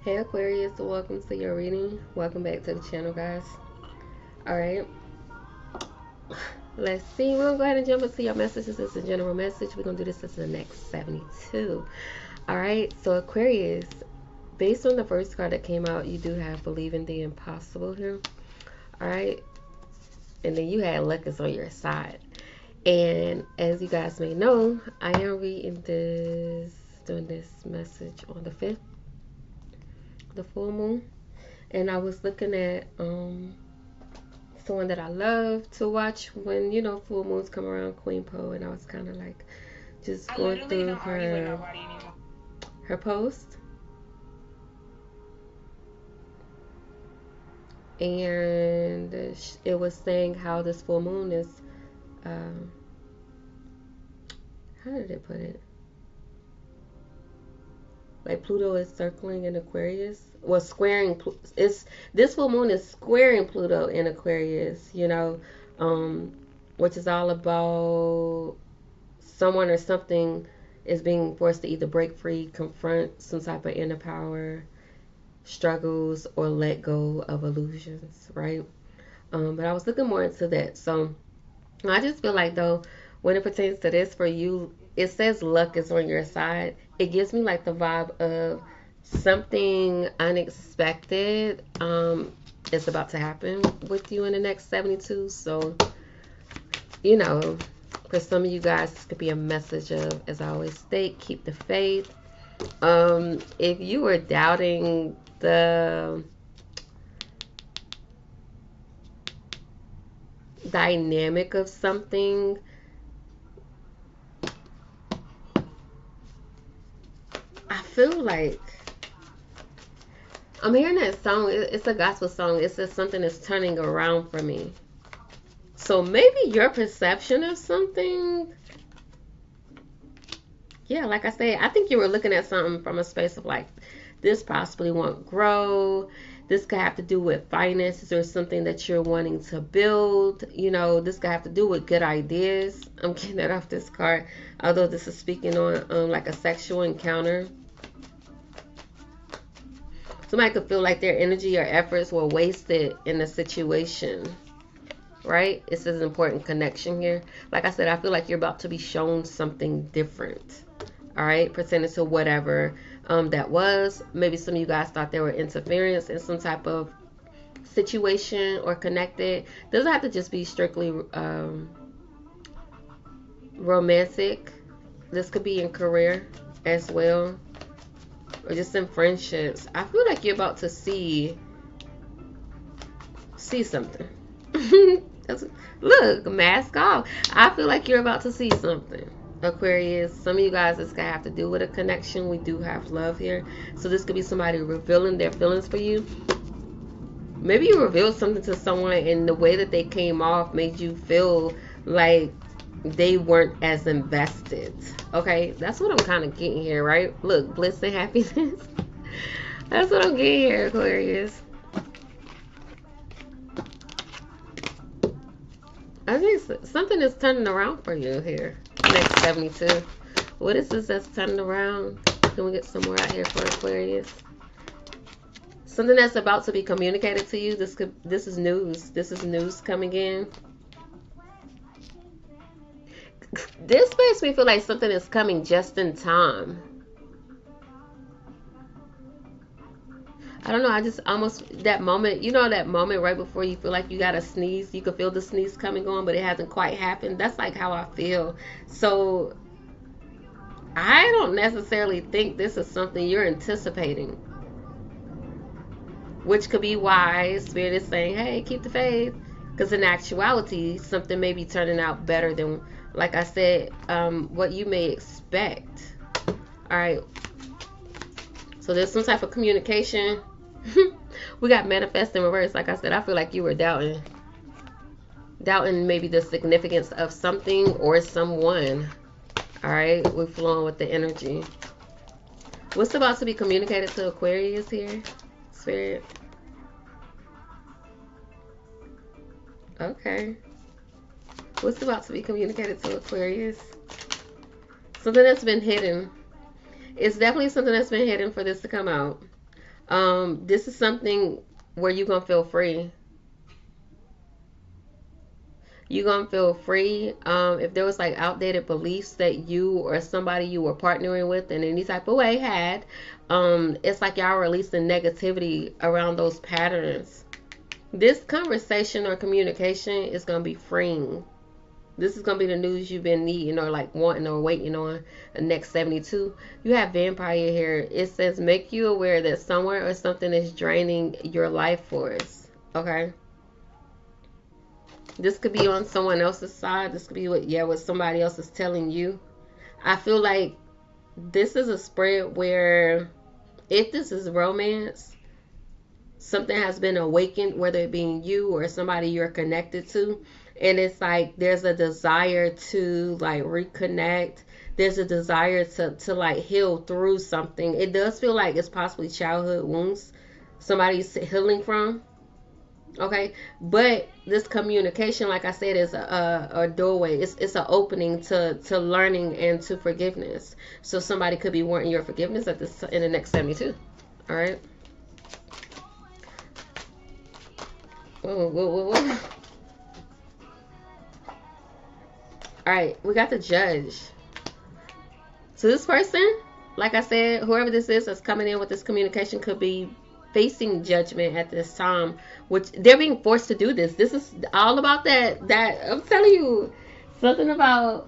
Hey Aquarius, welcome to your reading. Welcome back to the channel, guys. Alright, let's see. We're going to go ahead and jump into your messages. This is a general message. We're going to do this as the next 72. Alright, so Aquarius, based on the first card that came out, you do have Believe in the Impossible here. Alright, and then you had Luck is on your side. And as you guys may know, I am doing this message on the 5th, the full moon. And I was looking at someone that I love to watch when, full moons come around, Queen Poe, and I was kind of like just going through her post. And it was saying how this full moon is, how did it put it? Like Pluto is circling in Aquarius. Well, squaring, this full moon is squaring Pluto in Aquarius, which is all about someone or something is being forced to either break free, confront some type of inner power, struggles, or let go of illusions, right? But I was looking more into that. So I just feel like, though, when it pertains to this for you, it says luck is on your side. It gives me like the vibe of something unexpected is about to happen with you in the next 72. So, for some of you guys, this could be a message of, as I always state, keep the faith. If you were doubting the dynamic of something, I feel like I'm hearing that song. It's a gospel song. It says something is turning around for me. So maybe your perception of something, yeah, like I say, I think you were looking at something from a space of like, this possibly won't grow. This could have to do with finances or something that you're wanting to build. This could have to do with good ideas. I'm getting that off this card. Although this is speaking on like a sexual encounter. Somebody could feel like their energy or efforts were wasted in a situation, right? It's an important connection here. Like I said, I feel like you're about to be shown something different, all right, pertaining to whatever that was. Maybe some of you guys thought there were interference in some type of situation or connected. Doesn't have to just be strictly romantic. This could be in career as well, or just in friendships. I feel like you're about to see something. Look, mask off. I feel like you're about to see something, Aquarius. Some of you guys, this could have to do with a connection. We do have love here. So this could be somebody revealing their feelings for you. Maybe you revealed something to someone and the way that they came off made you feel like they weren't as invested. Okay, that's what I'm kind of getting here, right? Look, bliss and happiness. That's what I'm getting here, Aquarius. I think something is turning around for you here. Next 72. What is this that's turning around? Can we get some more out here for Aquarius? Something that's about to be communicated to you. This is news. This is news coming in. This makes me feel like something is coming just in time. I don't know, I just almost, that moment, that moment right before you feel like you got to sneeze, you can feel the sneeze coming on, but it hasn't quite happened. That's like how I feel. So I don't necessarily think this is something you're anticipating, which could be why Spirit is saying, hey, keep the faith. Because in actuality, something may be turning out better than, like I said, what you may expect. All right. So there's some type of communication. We got manifest in reverse. Like I said, I feel like you were doubting maybe the significance of something or someone. All right, we're flowing with the energy. What's about to be communicated to Aquarius here, Spirit? Okay. What's about to be communicated to Aquarius? Something that's been hidden. It's definitely something that's been hidden for this to come out. This is something where you're gonna feel free. You're gonna feel free. If there was like outdated beliefs that you or somebody you were partnering with in any type of way had, it's like y'all releasing negativity around those patterns. This conversation or communication is gonna be freeing. This is gonna be the news you've been needing or like wanting or waiting on the next 72. You have vampire here. It says make you aware that somewhere or something is draining your life force. Okay. This could be on someone else's side. This could be what somebody else is telling you. I feel like this is a spread where if this is romance, something has been awakened, whether it being you or somebody you're connected to, and it's like there's a desire to like reconnect. There's a desire to like heal through something. It does feel like it's possibly childhood wounds somebody's healing from. Okay, but this communication, like I said, is a doorway. It's an opening to learning and to forgiveness. So somebody could be wanting your forgiveness at this in the next 72. All right. Whoa, whoa, whoa, whoa. All right, we got the judge. So this person, like I said, whoever this is that's coming in with this communication could be facing judgment at this time, which they're being forced to do this. This is all about that I'm telling you, something about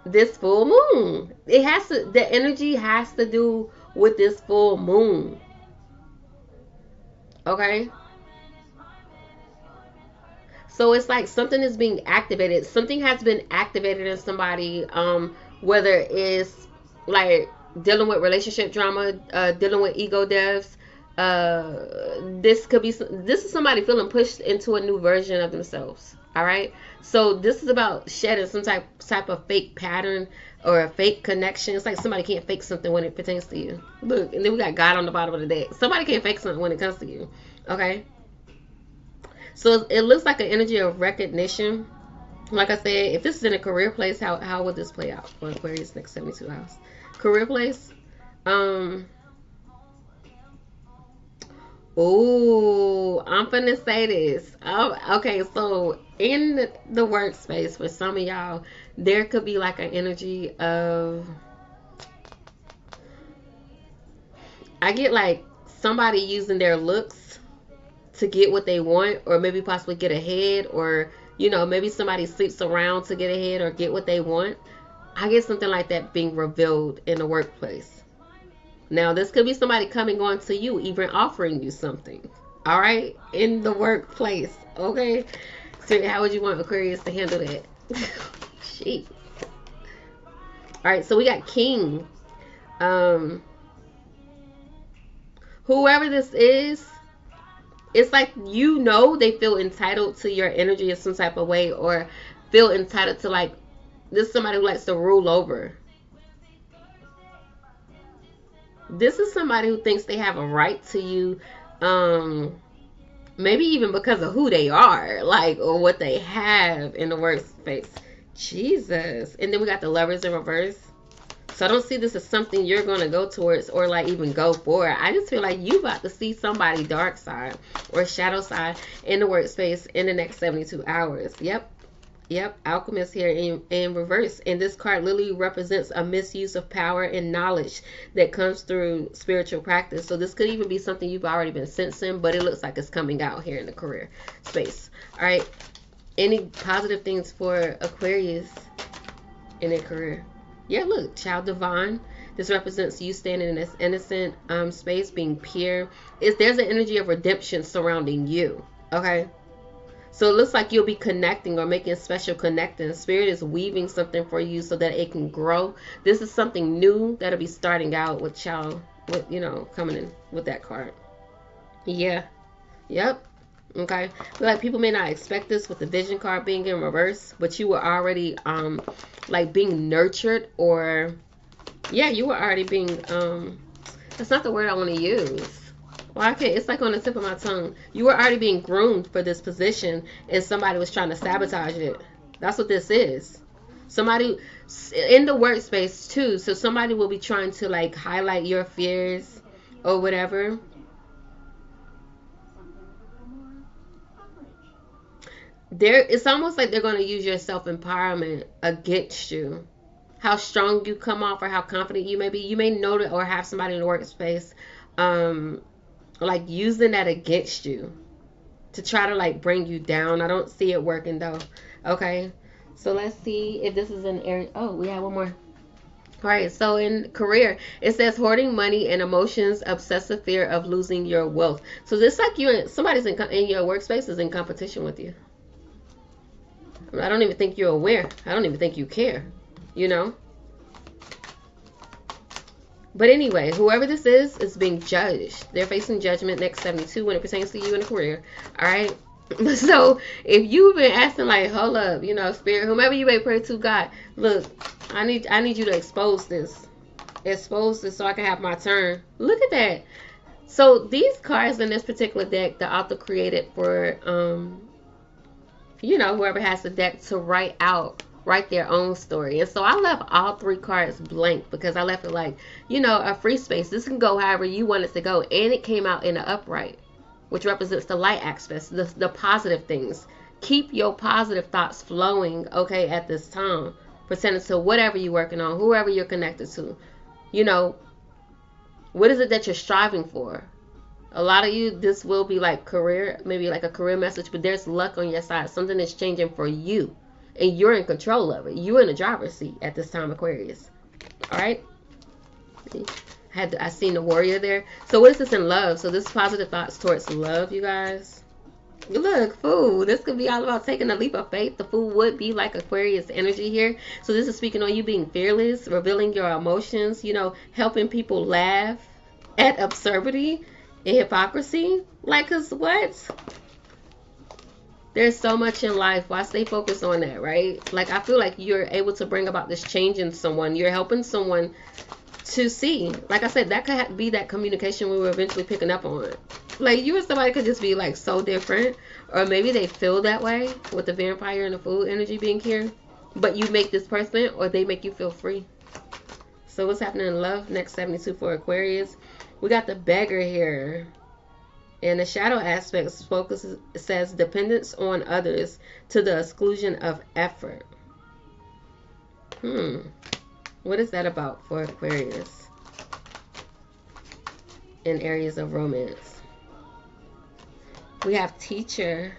this full moon. It has to, the energy has to do with this full moon. Okay? So it's like something is being activated. Something has been activated in somebody, whether it's like dealing with relationship drama, dealing with ego deaths. This is somebody feeling pushed into a new version of themselves. All right. So this is about shedding some type of fake pattern or a fake connection. It's like somebody can't fake something when it pertains to you. Look, and then we got God on the bottom of the deck. Somebody can't fake something when it comes to you. Okay. So it looks like an energy of recognition. Like I said, if this is in a career place, how would this play out for Aquarius next 72 hours? Career place. Oh, I'm finna say this. Okay, so in the workspace for some of y'all, there could be like an energy of, I get like somebody using their looks to get what they want, or maybe possibly get ahead, or maybe somebody sleeps around to get ahead or get what they want. I get something like that being revealed in the workplace. Now this could be somebody coming on to you, even offering you something. All right, in the workplace. Okay, so how would you want Aquarius to handle that? Shit. All right, so we got King. Whoever this is, it's like they feel entitled to your energy in some type of way, or feel entitled to, like, this is somebody who likes to rule over. This is somebody who thinks they have a right to you, maybe even because of who they are, like, or what they have in the workspace. Jesus. And then we got the Lovers in reverse. So I don't see this as something you're going to go towards or like even go for. I just feel like you about to see somebody dark side or shadow side in the workspace in the next 72 hours. Yep. Alchemist here in reverse. And this card literally represents a misuse of power and knowledge that comes through spiritual practice. So this could even be something you've already been sensing, but it looks like it's coming out here in the career space. All right. Any positive things for Aquarius in their career? Yeah, look, child divine. This represents you standing in this innocent space, being pure. There's an energy of redemption surrounding you. Okay. So it looks like you'll be connecting or making special connecting. Spirit is weaving something for you so that it can grow. This is something new that'll be starting out with child, with coming in with that card. Yeah. Yep. Okay. Like people may not expect this with the Vision card being in reverse, but you were already like being nurtured, or you were already being that's not the word I want to use. Well, okay, it's like on the tip of my tongue. You were already being groomed for this position, and somebody was trying to sabotage it. That's what this is. Somebody in the workspace too. So somebody will be trying to like highlight your fears or whatever. It's almost like they're going to use your self-empowerment against you. How strong you come off or how confident you may be. You may know that or have somebody in the workspace like using that against you to try to like bring you down. I don't see it working though. Okay. So let's see if this is an area. Oh, we have one more. All right, so in career, it says hoarding money and emotions, obsessive fear of losing your wealth. So this like somebody's in your workspace is in competition with you. I don't even think you're aware. I don't even think you care, you know? But anyway, whoever this is being judged. They're facing judgment next 72 when it pertains to you in a career. All right? So if you've been asking like, hold up, you know, spirit, whomever you may pray to, God, look, I need you to expose this so I can have my turn. Look at that. So these cards in this particular deck, the author created for you know, whoever has the deck to write their own story. And so I left all 3 cards blank because I left it like, you know, a free space. This can go however you want it to go, and it came out in the upright, which represents the light aspects, the positive things. Keep your positive thoughts flowing, okay, at this time, pertaining to whatever you're working on, whoever you're connected to. You know, what is it that you're striving for? A lot of you, this will be like career, maybe like a career message, but there's luck on your side. Something is changing for you, and you're in control of it. You're in the driver's seat at this time, Aquarius. All right? I seen the warrior there. So what is this in love? So this is positive thoughts towards love, you guys. Look, Fool. This could be all about taking a leap of faith. The Fool would be like Aquarius energy here. So this is speaking on you being fearless, revealing your emotions, you know, helping people laugh at absurdity and hypocrisy. Like, cause what? There's so much in life. Why stay focused on that, right? Like, I feel like you're able to bring about this change in someone. You're helping someone to see. Like I said, that could be that communication we were eventually picking up on. Like, you and somebody could just be like so different, or maybe they feel that way with the vampire and the Fool energy being here, but you make this person, or they make you feel free. So what's happening in love? Next 72 for Aquarius. We got the beggar here. And the shadow aspects focuses, says dependence on others to the exclusion of effort. What is that about for Aquarius in areas of romance? We have teacher.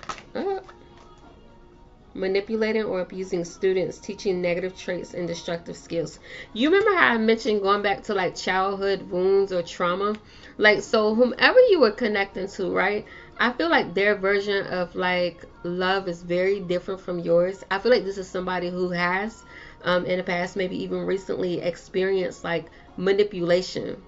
Manipulating or abusing students, teaching negative traits and destructive skills. You remember how I mentioned going back to like childhood wounds or trauma? Like, so whomever you were connecting to, right? I feel like their version of like love is very different from yours. I feel like this is somebody who has in the past, maybe even recently, experienced like manipulation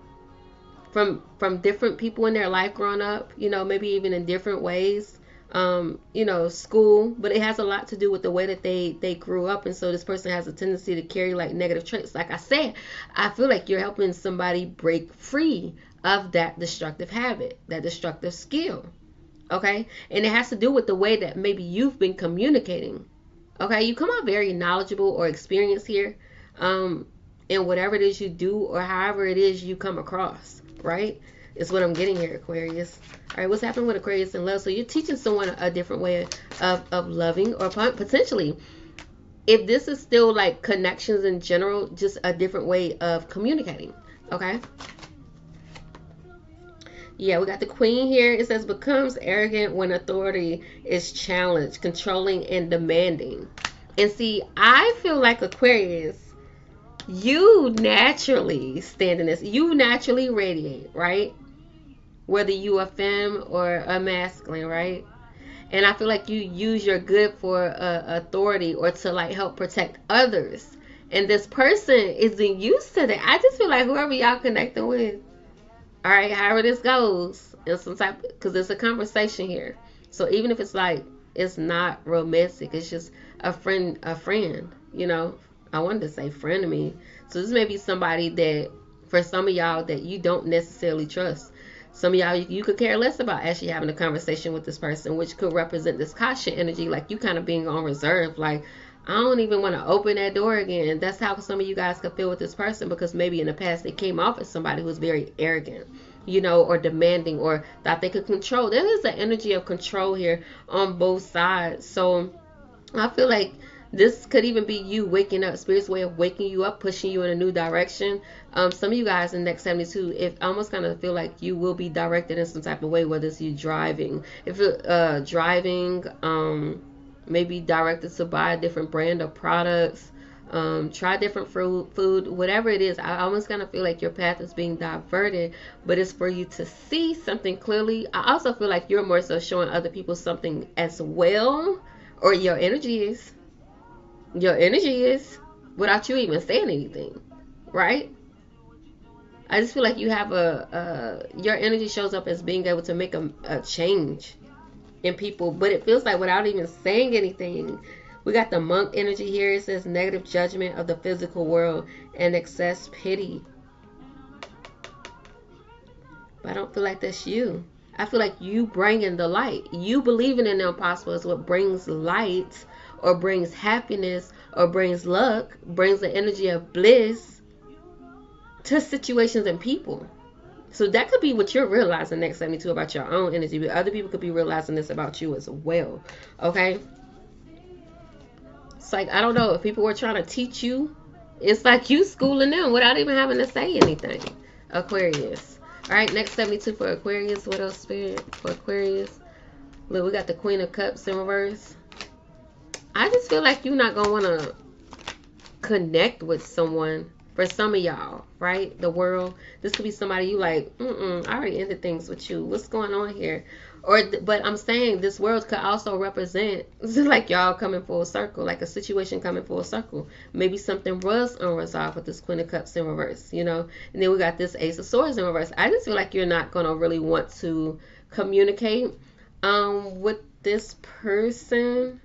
from different people in their life growing up, you know, maybe even in different ways. You know, school, but it has a lot to do with the way that they grew up. And so this person has a tendency to carry like negative traits. Like I said, I feel like you're helping somebody break free of that destructive habit, that destructive skill. Okay. And it has to do with the way that maybe you've been communicating. Okay. You come out very knowledgeable or experienced here, in whatever it is you do or however it is you come across, right? Is what I'm getting here, Aquarius. All right, what's happening with Aquarius in love? So you're teaching someone a different way of loving, or potentially, if this is still like connections in general, just a different way of communicating. Okay. Yeah, we got the Queen here. It says becomes arrogant when authority is challenged, controlling and demanding. And see, I feel like Aquarius, you naturally stand in this. You naturally radiate, right? Whether you are femme or a masculine, right? And I feel like you use your good for authority or to like help protect others. And this person isn't used to that. I just feel like whoever y'all connecting with, all right, however this goes, in some type, because it's a conversation here. So even if it's like, it's not romantic, it's just a friend, you know. I wanted to say frenemy. So this may be somebody that, for some of y'all, that you don't necessarily trust. Some of y'all, you could care less about actually having a conversation with this person, which could represent this caution energy, like you kind of being on reserve, like, I don't even want to open that door again. That's how some of you guys could feel with this person, because maybe in the past they came off as somebody who's very arrogant, you know, or demanding, or thought they could control. There is an energy of control here on both sides. So I feel like this could even be you waking up, Spirit's way of waking you up, pushing you in a new direction. Some of you guys in the next 72, if I almost kind of feel like you will be directed in some type of way, whether it's you driving. If you're driving, maybe directed to buy a different brand of products, try different food, whatever it is. I almost kind of feel like your path is being diverted, but it's for you to see something clearly. I also feel like you're more so showing other people something as well, or your energy is without you even saying anything, right? I just feel like you have your energy shows up as being able to make a change in people, but it feels like without even saying anything. We got the monk energy here. It says negative judgment of the physical world and excess pity. But I don't feel like that's you. I feel like you bringing the light. You believing in the impossible is what brings light, or brings happiness, or brings luck, brings the energy of bliss to situations and people. So that could be what you're realizing next 72 about your own energy, but other people could be realizing this about you as well. Okay? It's like, I don't know, if people were trying to teach you, it's like you schooling them without even having to say anything. Aquarius. All right, next 72 for Aquarius. What else, Spirit, for Aquarius? Look, we got the Queen of Cups in reverse. I just feel like you're not going to want to connect with someone. For some of y'all, right? The world. This could be somebody you like, I already ended things with you. What's going on here? But I'm saying this world could also represent, like y'all coming full circle, like a situation coming full circle. Maybe something was unresolved with this Queen of Cups in reverse, you know? And then we got this Ace of Swords in reverse. I just feel like you're not going to really want to communicate with this person.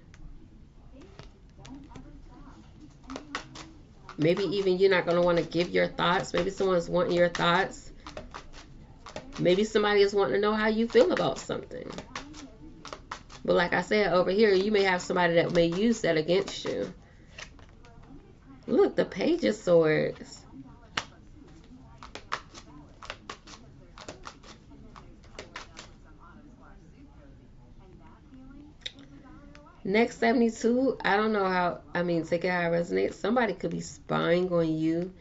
Maybe even you're not going to want to give your thoughts. Maybe someone's wanting your thoughts. Maybe somebody is wanting to know how you feel about something. But like I said, over here, you may have somebody that may use that against you. Look, the Page of Swords. Next 72, I don't know how, take it how it resonates. Somebody could be spying on you,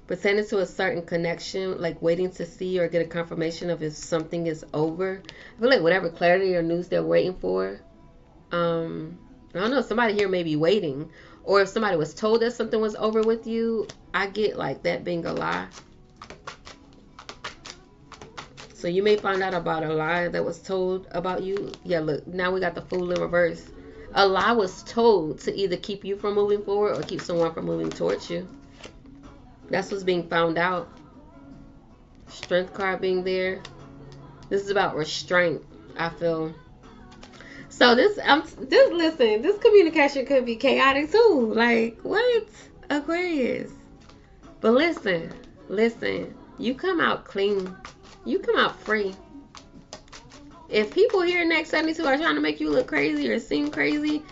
pertaining to a certain connection, like waiting to see or get a confirmation of if something is over. I feel like whatever clarity or news they're waiting for, I don't know, somebody here may be waiting. Or if somebody was told that something was over with you, I get like that being a lie. So you may find out about a lie that was told about you. Yeah, look, now we got the Fool in reverse. A lie was told to either keep you from moving forward or keep someone from moving towards you. That's what's being found out. Strength card being there. This is about restraint, I feel. So listen, this communication could be chaotic too. Like, what? Aquarius. But listen, you come out clean. You come out free. If people here next 72 are trying to make you look crazy or seem crazy,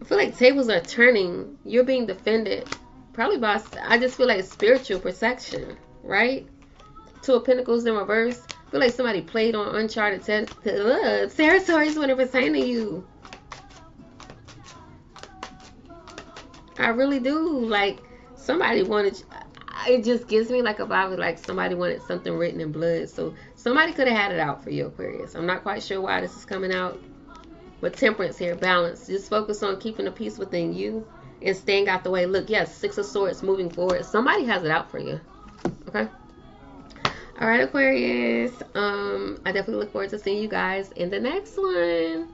I feel like tables are turning. You're being defended. Probably by, I just feel like spiritual protection, right? Two of Pentacles in reverse. I feel like somebody played on uncharted territories when it pertains to you. I really do. Like, somebody wanted, it just gives me like a vibe like somebody wanted something written in blood. So somebody could have had it out for you, Aquarius. I'm not quite sure why this is coming out. But temperance here, balance. Just focus on keeping the peace within you and staying out the way. Look, yes, Six of Swords moving forward. Somebody has it out for you. Okay? All right, Aquarius. I definitely look forward to seeing you guys in the next one.